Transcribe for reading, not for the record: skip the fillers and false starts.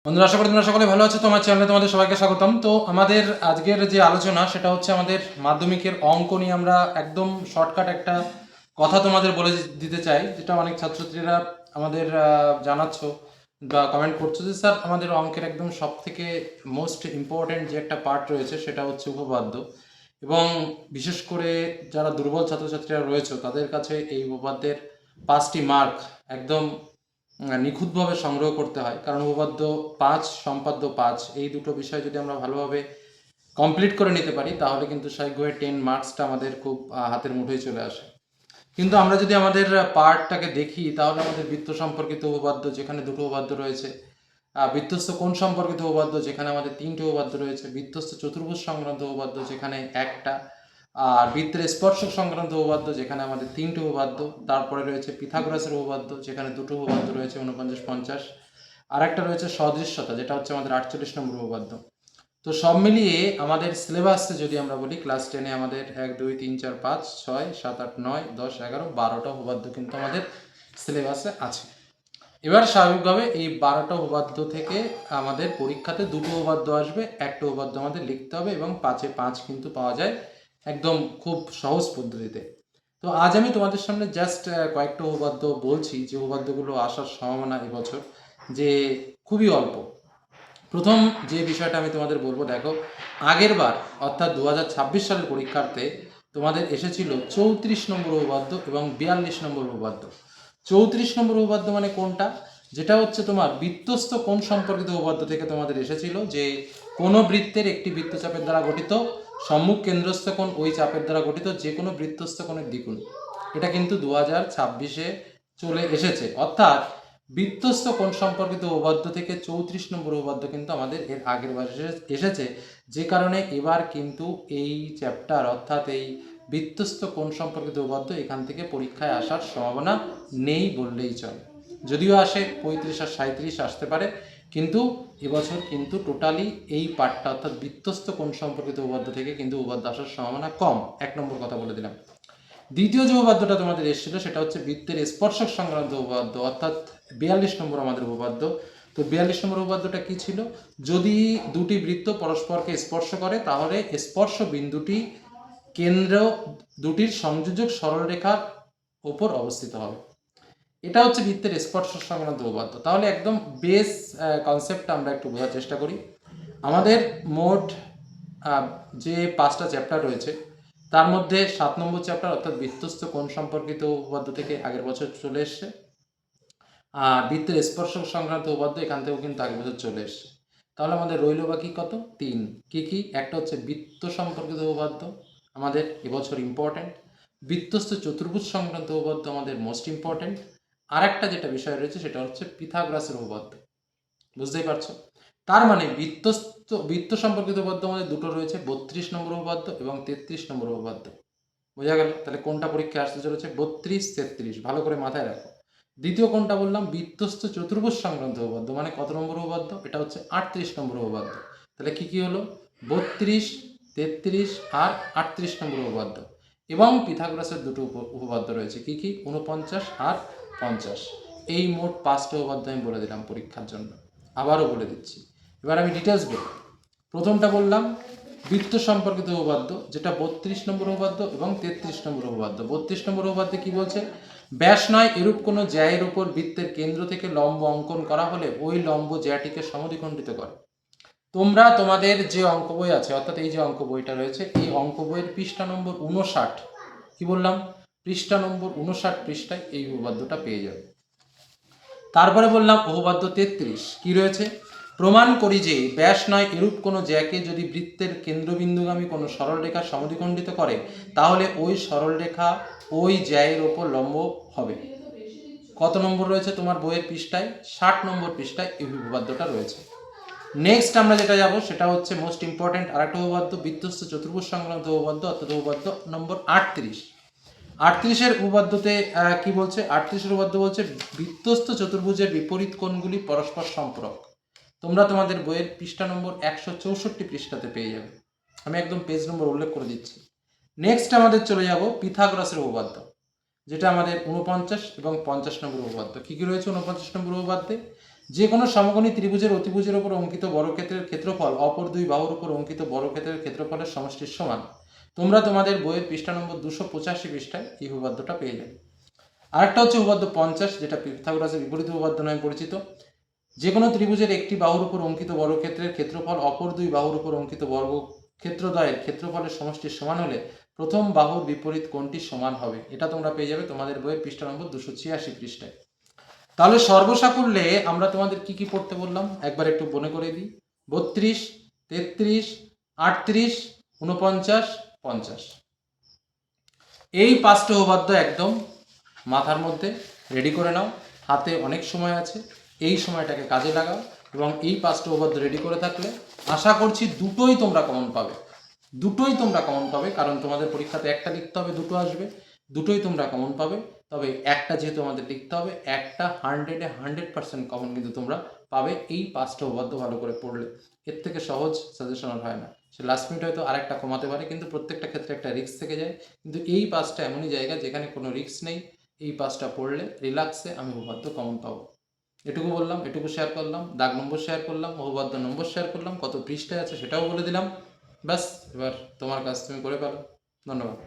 বন্ধুরা, আশা করি তোমরা সকলে ভালো আছো। তোমার চ্যানেলে তোমাদের সবাইকে স্বাগতম। তো আমাদের আজকের যে আলোচনা সেটা হচ্ছে আমাদের মাধ্যমিকের অঙ্ক নিয়ে। আমরা একদম শর্টকাট একটা কথা তোমাদের বলে দিতে চাই, যেটা অনেক ছাত্রছাত্রীরা আমাদের জানাচ্ছ বা কমেন্ট করছো যে স্যার আমাদের অঙ্কের একদম সব থেকে মোস্ট ইম্পর্টেন্ট যে একটা পার্ট রয়েছে সেটা হচ্ছে উপপাদ্য, এবং বিশেষ করে যারা দুর্বল ছাত্রছাত্রীরা রয়েছে তাদের কাছে এই উপপাদ্যের 5টি মার্ক একদম নিখুঁতভাবে সংগ্রহ করতে হয়। কারণ উপপাদ্য 5 সম্পাদ্য 5 এই দুটো বিষয় যদি আমরা ভালোভাবে কমপ্লিট করে নিতে পারি তাহলে কিন্তু সাইকোয়ে 10 মার্কসটা আমাদের খুব হাতের মুঠোয় চলে আসে। কিন্তু আমরা যদি আমাদের পার্টটাকে দেখি তাহলে আমাদের বৃত্ত সম্পর্কিত উপপাদ্য যেখানে দুটো উপপাদ্য রয়েছে, বৃত্তস্থ কোণ সম্পর্কিত উপপাদ্য যেখানে আমাদের 3টে উপপাদ্য রয়েছে, বৃত্তস্থ চতুর্ভুজ সংক্রান্ত উপপাদ্য যেখানে একটা, আর বৃত্তের স্পর্শক সংক্রান্ত উপপাদ্য যেখানে আমাদের 3টে উপপাদ্য, তারপরে রয়েছে পিথাগোরাসের উপপাদ্য যেখানে দুটো উপপাদ্য রয়েছে 49-50, আর একটা রয়েছে সদৃশ্যতা যেটা হচ্ছে আমাদের 48 নম্বর উপপাদ্য। তো সব মিলিয়ে আমাদের সিলেবাসে যদি আমরা বলি ক্লাস 10-এ আমাদের 1 2 3 4 5 6 7 8 9 10 11 12টা উপপাদ্য কিন্তু আমাদের সিলেবাসে আছে। এবার স্বাভাবিকভাবে এই 12টা উপপাদ্য থেকে আমাদের পরীক্ষাতে দুটো উপপাদ্য আসবে, একটা উপপাদ্য আমাদের লিখতে হবে, এবং 5-এ 5 কিন্তু পাওয়া যায় একদম খুব সহজ পদ্ধতিতে। তো আজ আমি তোমাদের সামনে জাস্ট কয়েকটা উপপাদ্য বলছি যে উপপাদ্যগুলো আসার সম্ভাবনা এবছর যে খুবই অল্প। প্রথম যে বিষয়টা আমি তোমাদের বলবো, দেখো আগের বার অর্থাৎ 2026 সালের পরীক্ষার্থে তোমাদের এসেছিল 34 নম্বর উপপাদ্য এবং 42 নম্বর উপপাদ্য। 34 নম্বর উপপাদ্য মানে কোনটা? যেটা হচ্ছে তোমার বৃত্তস্থ কোণ সম্পর্কিত উপপাদ্য থেকে তোমাদের এসেছিল যে কোনো বৃত্তের একটি বৃত্তচাপের দ্বারা গঠিত সম্মুখ কেন্দ্রস্থ কোণ ওই চাপের দ্বারা গঠিত যে কোনো বৃত্তস্থ কোণের দ্বিগুণ। এটা কিন্তু 2026-এ চলে এসেছে, অর্থাৎ বৃত্তস্থ কোণ সম্পর্কিত উপপাদ্য থেকে 34 নম্বর উপপাদ্য কিন্তু আমাদের এর আগের বার এসেছে, যে কারণে এবার কিন্তু এই চ্যাপ্টার অর্থাৎ এই বৃত্তস্থ কোণ সম্পর্কিত উপপাদ্য এখান থেকে পরীক্ষায় আসার সম্ভাবনা নেই বললেই চলে। যদিও আসে 35 আর 37 আসতে পারে, কিন্তু এবছর কিন্তু টোটালি এই পার্টটা অর্থাৎ বৃত্তস্থ কোণ সম্পর্কিত উপপাদ্য থেকে কিন্তু উপপাদ্য আসার সম্ভাবনা কম। 1 নম্বর কথা বলে দিলাম। দ্বিতীয় যে উপপাদ্যটা তোমাদের এসেছিল সেটা হচ্ছে বৃত্তের স্পর্শক সংক্রান্ত উপপাদ্য, অর্থাৎ 42 নম্বর আমাদের উপপাদ্য। তো 42 নম্বর উপপাদ্যটা কি ছিল? যদি দুটি বৃত্ত পরস্পরকে স্পর্শ করে তাহলে স্পর্শ বিন্দুটি কেন্দ্র দুটির সংযোজক সরলরেখার ওপর অবস্থিত হবে। এটা হচ্ছে বৃত্তের স্পর্শ সংক্রান্ত উপপাদ্য। তাহলে একদম বেস কনসেপ্টটা আমরা একটু বোঝার চেষ্টা করি। আমাদের মোট যে 5টা চ্যাপ্টার রয়েছে তার মধ্যে 7 নম্বর চ্যাপ্টার অর্থাৎ বৃত্তস্থ কোণ সম্পর্কিত উপপাদ্য থেকে আগের বছর চলে এসছে, আর বৃত্তের স্পর্শক সংক্রান্ত উপপাদ্য এখান থেকেও কিন্তু আগের বছর চলে এসছে। তাহলে আমাদের রইল বাকি কত? 3। কি? একটা হচ্ছে বৃত্ত সম্পর্কিত উপপাদ্য আমাদের এবছর ইম্পর্টেন্ট, বৃত্তস্থ চতুর্ভুজ সংক্রান্ত উপপাদ্য আমাদের মোস্ট ইম্পর্টেন্ট, আর একটা যেটা বিষয় রয়েছে সেটা হচ্ছে পিথাগোরাসের উপপাদ্য। বুঝতেই পারছো? তার মানে বৃত্ত সম্পর্কিত উপপাদ্য আমাদের দুটো রয়েছে, 32 নম্বর উপপাদ্য এবং 33 নম্বর উপপাদ্য। বোঝা গেল? তাহলে কোনটা পরীক্ষায় আসতে চলেছে? 32 33, ভালো করে মাথায় রাখো। দ্বিতীয় কোনটা বললাম? বৃত্তস্থ চতুর্ভুজ সংক্রান্ত উপপাদ্য, মানে কত নম্বর উপপাদ্য? এটা হচ্ছে 38 নম্বর উপপাদ্য। তাহলে কি হলো? 32 33 আর 38 নম্বর উপপাদ্য। এবং পিথাগোরাসের দুটো উপপাদ্য রয়েছে, কি 49 আর 50। এই মোট 5টা উপপাদ্য আমি বলে দিলাম পরীক্ষার জন্য। আবারও বলে দিচ্ছি, এবার আমি ডিটেলস বলব। প্রথমটা বললাম বৃত্ত সম্পর্কিত উপপাদ্য, যেটা 32 নম্বর উপপাদ্য এবং 33 নম্বর উপপাদ্য। 32 নম্বর উপপাদ্যে কি বলছে? ব্যাস নয় এরূপ কোনো জ্যায়ের উপর বৃত্তের কেন্দ্র থেকে লম্ব অঙ্কন করা হলে ওই লম্ব জ্যাটিকে সমদ্বিখণ্ডিত করে। তোমরা তোমাদের যে অঙ্ক বই আছে, অর্থাৎ এই যে অঙ্ক বইটা রয়েছে, এই অঙ্ক বইয়ের পৃষ্ঠা নম্বর 59, কি বললাম? পৃষ্ঠা নম্বর 59 পৃষ্ঠায় এই উপপাদ্যটা পেয়ে যাবে। তারপরে বললাম উপপাদ্য 33 কি রয়েছে? প্রমাণ করি যে ব্যাস নয় এরূপ কোনো জ্যাকে যদি বৃত্তের কেন্দ্রবিন্দুগামী কোনো সরলরেখা সমদ্বিখণ্ডিত করে তাহলে ওই সরলরেখা ওই জ্যায়ের ওপর লম্ব হবে। কত নম্বর রয়েছে তোমার বইয়ের পৃষ্ঠায়? 60 নম্বর পৃষ্ঠায় এই উপপাদ্যটা রয়েছে। নেক্সট আমরা যেটা যাব সেটা হচ্ছে মোস্ট ইম্পর্টেন্ট আরেকটা উপপাদ্য, বৃত্তস্থ চতুর্ভুজ সংক্রান্ত উপপাদ্য, অর্থাৎ উপপাদ্য নম্বর 38। 38-এর উপপাদ্যতে কি বলছে? 38-এর উপপাদ্য বলছে বৃত্তস্থ চতুর্ভুজের বিপরীত কোণগুলি পরস্পর সম্পূরক। তোমরা তোমাদের বইয়ের পৃষ্ঠা নম্বর 164 পৃষ্ঠাতে পেয়ে যাবে। আমি একদম পেজ নম্বর উল্লেখ করে দিচ্ছি। নেক্সট আমাদের চলে যাব পিথাগোরাসের উপপাদ্য, যেটা আমাদের 49 এবং 50 নম্বর উপপাদ্য। কি রয়েছে 49 নম্বর উপপাদ্যে? যে কোনো সমকোণী ত্রিভুজের অতিভুজের উপর অঙ্কিত বর্গক্ষেত্রের ক্ষেত্রফল অপর দুই বাহুর উপর অঙ্কিত বর্গক্ষেত্রের ক্ষেত্রফলের সমষ্টির সমান। তোমরা তোমাদের বইয়ের পৃষ্ঠা নম্বর 285 পৃষ্ঠায় এই উপপাদ্যটা পেয়ে যাবে। আরেকটা হচ্ছে উপপাদ্য 50, যেটা পিথাগোরাসের বিপরীত উপপাদ্য নামে পরিচিত। যে কোনো ত্রিভুজের একটি বাহুর উপর অঙ্কিত বর্গক্ষেত্রের ক্ষেত্রফল অপর দুই বাহুর উপর অঙ্কিত বর্গক্ষেত্রদ্বয়ের ক্ষেত্রফলের সমষ্টির সমান হলে প্রথম বাহুর বিপরীত কোণটি সমান হবে। এটা তোমরা পেয়ে যাবে তোমাদের বইয়ের পৃষ্ঠা নম্বর 286 পৃষ্ঠায়। তাহলে সর্বসাকুল্যে আমরা তোমাদের কি কি পড়তে বললাম একবার একটু মনে করে দিই। 32, 33, 38, 49, 50, এই 5টা উপপাদ্য একদম মাথার মধ্যে রেডি করে নাও। হাতে অনেক সময় আছে, এই সময়টাকে কাজে লাগাও এবং এই 5টা উপপাদ্য রেডি করে থাকলে আশা করছি দুটোই তোমরা কমন পাবে। দুটোই তোমরা কমন পাবে, কারণ তোমাদের পরীক্ষাতে একটা লিখতে হবে, দুটো আসবে, দুটোই তোমরা কমন পাবে। তবে একটা যেহেতু আমাদের লিখতে হবে, একটা 100% কমন কিন্তু তোমরা পাবে এই 5টা উপপাদ্য ভালো করে পড়লে। এর থেকে সহজ সাজেশন আর হয় না। সে লাস্ট মিনিট হয়তো আরেকটা কমাতে পারে, কিন্তু প্রত্যেকটা ক্ষেত্রে একটা রিস্ক থেকে যায়। কিন্তু এই 5টা এমনই জায়গা যেখানে কোনো রিস্ক নেই। এই 5টা পড়লে রিল্যাক্সে আমি উপপাদ্য কমন পাবো। এটুকু বললাম, এটুকু শেয়ার করলাম, দাগ নম্বর শেয়ার করলাম, উপপাদ্য নম্বর শেয়ার করলাম, কত পৃষ্ঠায় আছে সেটাও বলে দিলাম। ব্যাস, এবার তোমার কাজ তুমি করে ফেলো। ধন্যবাদ।